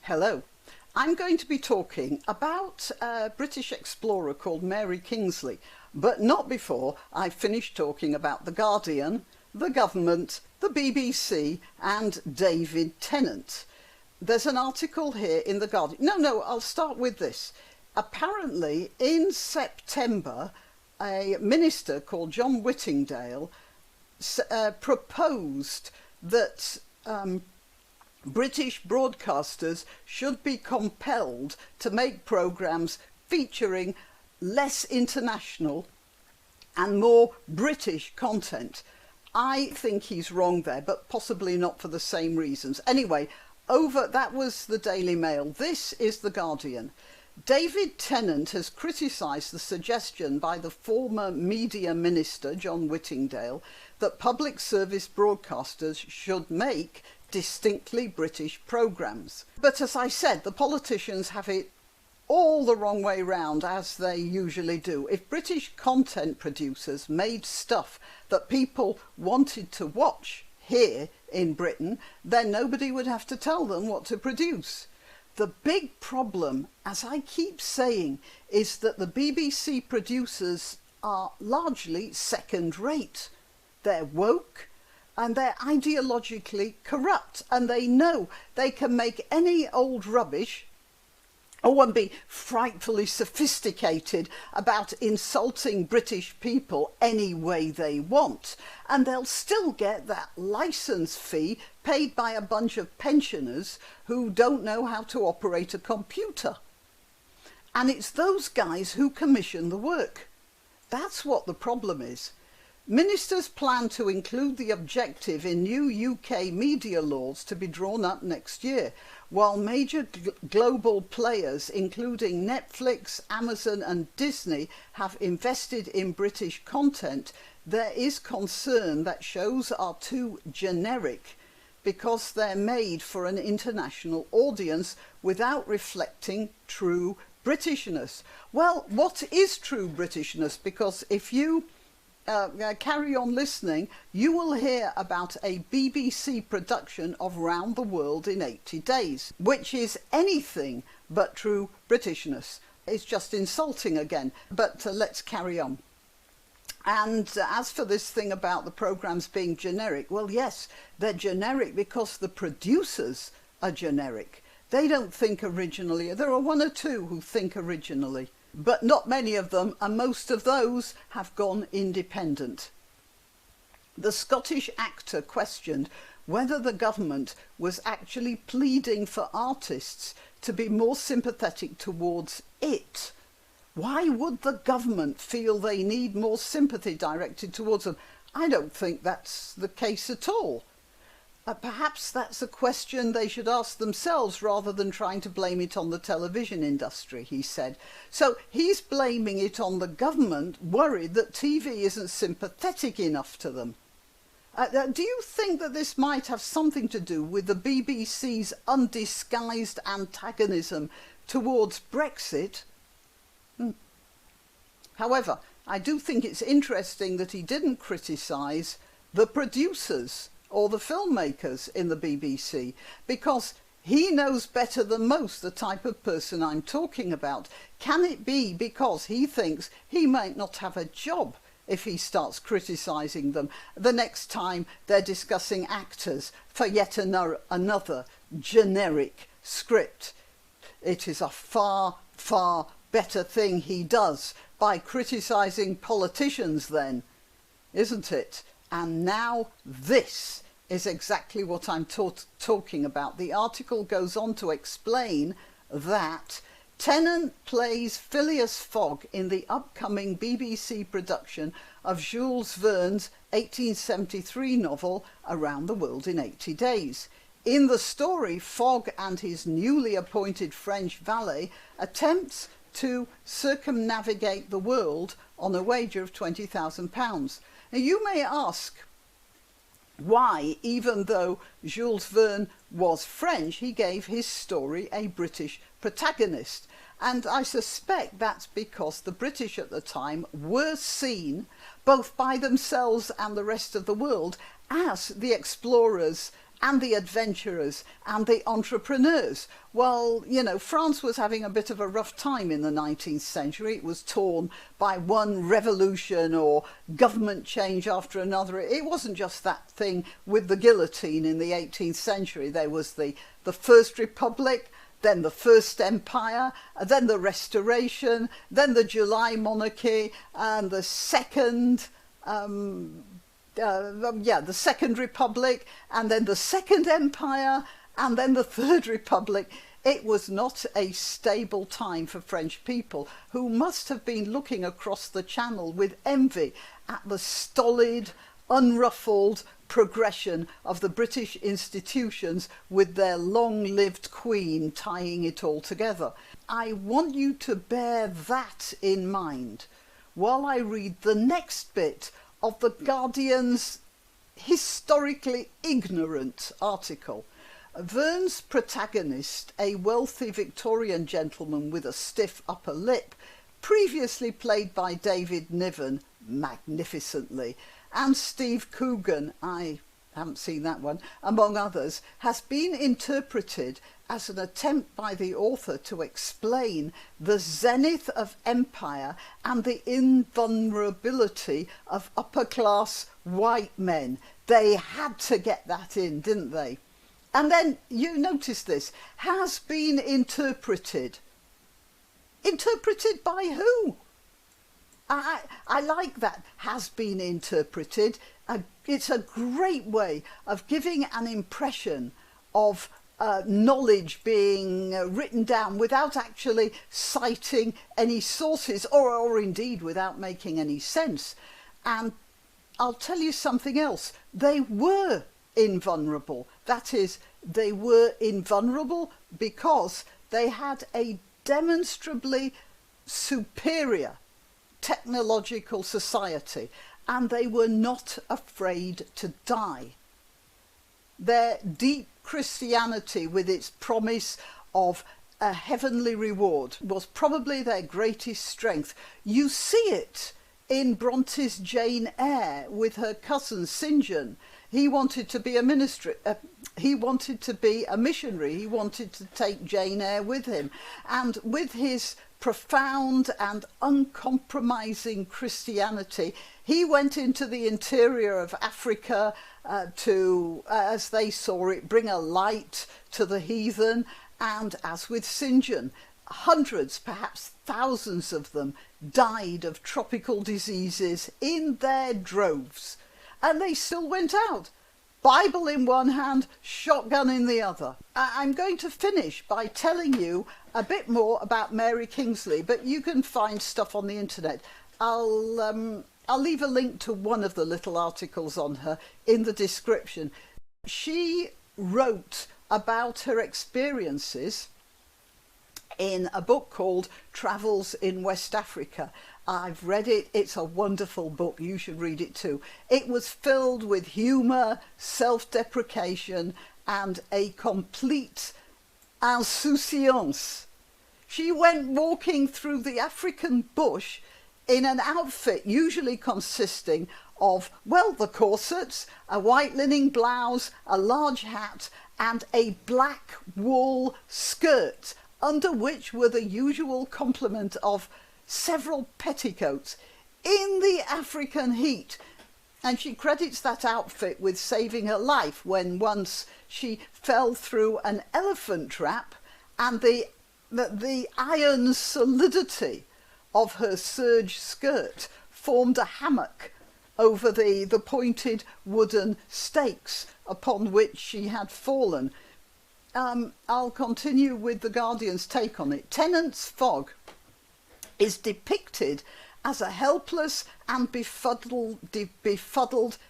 Hello. I'm going to be talking about a British explorer called Mary Kingsley, but not before I've finished talking about The Guardian, the government, the BBC and David Tennant. There's an article here in The Guardian. I'll start with this. Apparently in September, a minister called John Whittingdale proposed that British broadcasters should be compelled to make programmes featuring less international and more British content. I think he's wrong there, but possibly not for the same reasons. Anyway, that was the Daily Mail. This is The Guardian. David Tennant has criticised the suggestion by the former media minister, John Whittingdale, that public service broadcasters should make distinctly British programmes. But as I said, the politicians have it all the wrong way round, as they usually do. If British content producers made stuff that people wanted to watch here in Britain, then nobody would have to tell them what to produce. The big problem, as I keep saying, is that the BBC producers are largely second-rate. They're woke and they're ideologically corrupt, and they know they can make any old rubbish and be frightfully sophisticated about insulting British people any way they want, and they'll still get that licence fee paid by a bunch of pensioners who don't know how to operate a computer. And it's those guys who commission the work. That's what the problem is. Ministers plan to include the objective in new UK media laws to be drawn up next year. While major global players, including Netflix, Amazon and Disney, have invested in British content, there is concern that shows are too generic because they're made for an international audience without reflecting true Britishness. Well, what is true Britishness? Because if you carry on listening, you will hear about a BBC production of Round the World in 80 Days, which is anything but true Britishness. It's just insulting again, but let's carry on. And as for this thing about the programmes being generic, well, yes, they're generic because the producers are generic. They don't think originally. There are one or two who think originally, but not many of them, and most of those have gone independent. The Scottish actor questioned whether the government was actually pleading for artists to be more sympathetic towards it. Why would the government feel they need more sympathy directed towards them? I don't think that's the case at all. Perhaps that's a question they should ask themselves rather than trying to blame it on the television industry, he said. So he's blaming it on the government, worried that TV isn't sympathetic enough to them. Do you think that this might have something to do with the BBC's undisguised antagonism towards Brexit? However, I do think it's interesting that he didn't criticise the producers or the filmmakers in the BBC, because he knows better than most the type of person I'm talking about. Can it be because he thinks he might not have a job if he starts criticising them the next time they're discussing actors for yet another generic script? It is a far, far better thing he does by criticising politicians then, isn't it? And now this is exactly what I'm talking about. The article goes on to explain that Tennant plays Phileas Fogg in the upcoming BBC production of Jules Verne's 1873 novel Around the World in 80 Days. In the story, Fogg and his newly appointed French valet attempts to circumnavigate the world on a wager of £20,000. Now you may ask why, even though Jules Verne was French, he gave his story a British protagonist. And I suspect that's because the British at the time were seen, both by themselves and the rest of the world, as the explorers and the adventurers and the entrepreneurs. Well, you know, France was having a bit of a rough time in the 19th century. It was torn by one revolution or government change after another. It wasn't just that thing with the guillotine in the 18th century. There was the First Republic, then the First Empire, then the Restoration, then the July Monarchy, and the Second the Second Republic, and then the Second Empire, and then the Third Republic. It was not a stable time for French people, who must have been looking across the Channel with envy at the stolid, unruffled progression of the British institutions with their long-lived Queen tying it all together. I want you to bear that in mind while I read the next bit of The Guardian's historically ignorant article. Verne's protagonist, a wealthy Victorian gentleman with a stiff upper lip, previously played by David Niven magnificently, and Steve Coogan, I haven't seen that one, among others, has been interpreted as an attempt by the author to explain the zenith of empire and the invulnerability of upper-class white men. They had to get that in, didn't they? And then, you notice this, has been interpreted. Interpreted by who? I like that, has been interpreted. It's a great way of giving an impression of knowledge being written down without actually citing any sources, or indeed without making any sense. And I'll tell you something else. They were invulnerable. That is, they were invulnerable because they had a demonstrably superior technological society, and they were not afraid to die. Their deep Christianity, with its promise of a heavenly reward, was probably their greatest strength. You see it in Bronte's Jane Eyre with her cousin St. John. He wanted to be a ministry. He wanted to be a missionary. He wanted to take Jane Eyre with him, and with his profound and uncompromising Christianity, he went into the interior of Africa to, as they saw it, bring a light to the heathen. And as with St. John, hundreds, perhaps thousands of them died of tropical diseases in their droves. And they still went out, Bible in one hand, shotgun in the other. I'm going to finish by telling you a bit more about Mary Kingsley, but you can find stuff on the internet. I'll leave a link to one of the little articles on her in the description. She wrote about her experiences in a book called Travels in West Africa. I've read it. It's a wonderful book. You should read it too. It was filled with humour, self-deprecation, and a complete insouciance. She went walking through the African bush in an outfit usually consisting of, well, the corsets, a white linen blouse, a large hat, and a black wool skirt, under which were the usual complement of several petticoats in the African heat. And she credits that outfit with saving her life when once she fell through an elephant trap, and the iron solidity of her serge skirt formed a hammock over the pointed wooden stakes upon which she had fallen. I'll continue with The Guardian's take on it. Tennant's fog is depicted as a helpless and befuddled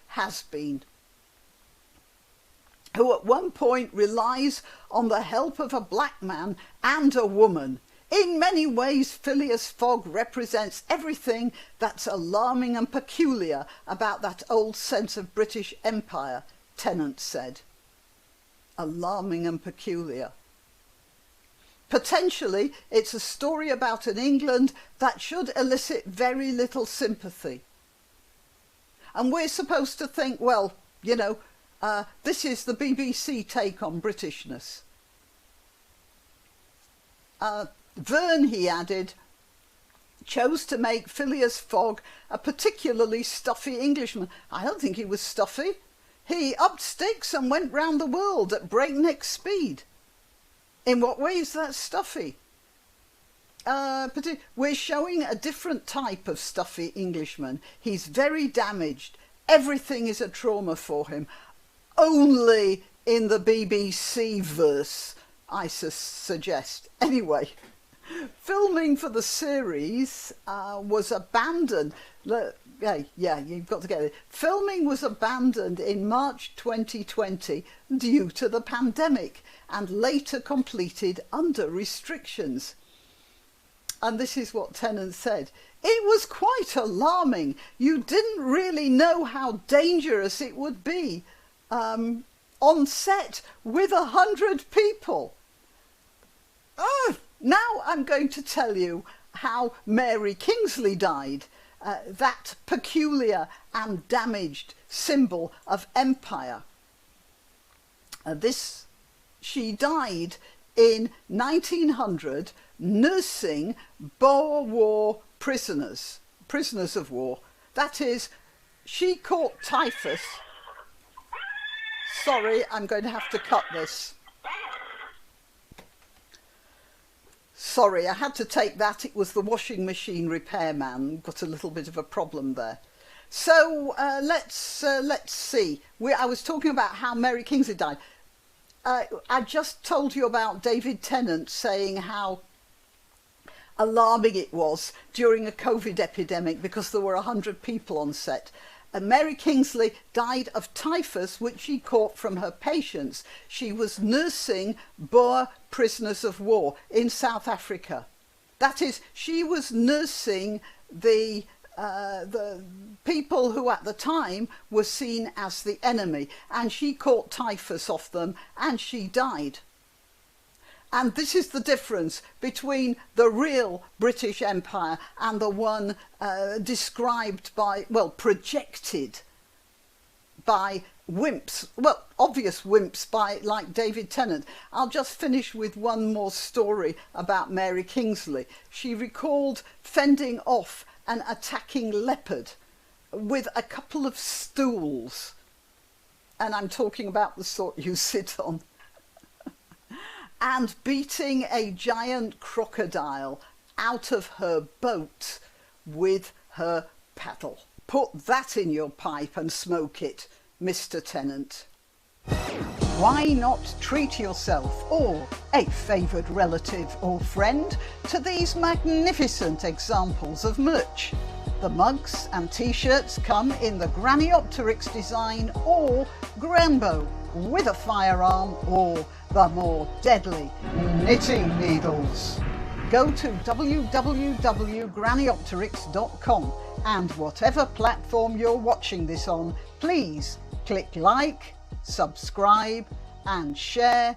has-been, who at one point relies on the help of a black man and a woman. In many ways, Phileas Fogg represents everything that's alarming and peculiar about that old sense of British Empire, Tennant said. Alarming and peculiar. Potentially, it's a story about an England that should elicit very little sympathy. And we're supposed to think, well, you know, This is the BBC take on Britishness. Verne, he added, chose to make Phileas Fogg a particularly stuffy Englishman. I don't think he was stuffy. He upped sticks and went round the world at breakneck speed. In what way is that stuffy? We're showing a different type of stuffy Englishman. He's very damaged. Everything is a trauma for him. Only in the BBC verse, I suggest. Anyway, filming for the series was abandoned. Yeah, you've got to get it. Filming was abandoned in March 2020 due to the pandemic and later completed under restrictions. And this is what Tennant said. It was quite alarming. You didn't really know how dangerous it would be on set with 100 people. Now I'm going to tell you how Mary Kingsley died, that peculiar and damaged symbol of empire. She died in 1900 nursing Boer War prisoners of war. That is, she caught typhus. Sorry, I'm going to have to cut this. Sorry, I had to take that. It was the washing machine repairman. Got a little bit of a problem there. So let's see. I was talking about how Mary Kingsley died. I just told you about David Tennant saying how alarming it was during a COVID epidemic because there were 100 people on set. And Mary Kingsley died of typhus, which she caught from her patients. She was nursing Boer prisoners of war in South Africa. That is, she was nursing the people who at the time were seen as the enemy, and she caught typhus off them and she died. And this is the difference between the real British Empire and the one described by, well, projected by wimps, well, obvious wimps like David Tennant. I'll just finish with one more story about Mary Kingsley. She recalled fending off an attacking leopard with a couple of stools. And I'm talking about the sort you sit on. And beating a giant crocodile out of her boat with her paddle. Put that in your pipe and smoke it, Mr. Tennant. Why not treat yourself or a favoured relative or friend to these magnificent examples of merch? The mugs and t-shirts come in the Graniopteryx design or Granbo with a firearm or the more deadly knitting needles. Go to www.graniopteryx.com and whatever platform you're watching this on, please click like, subscribe and share.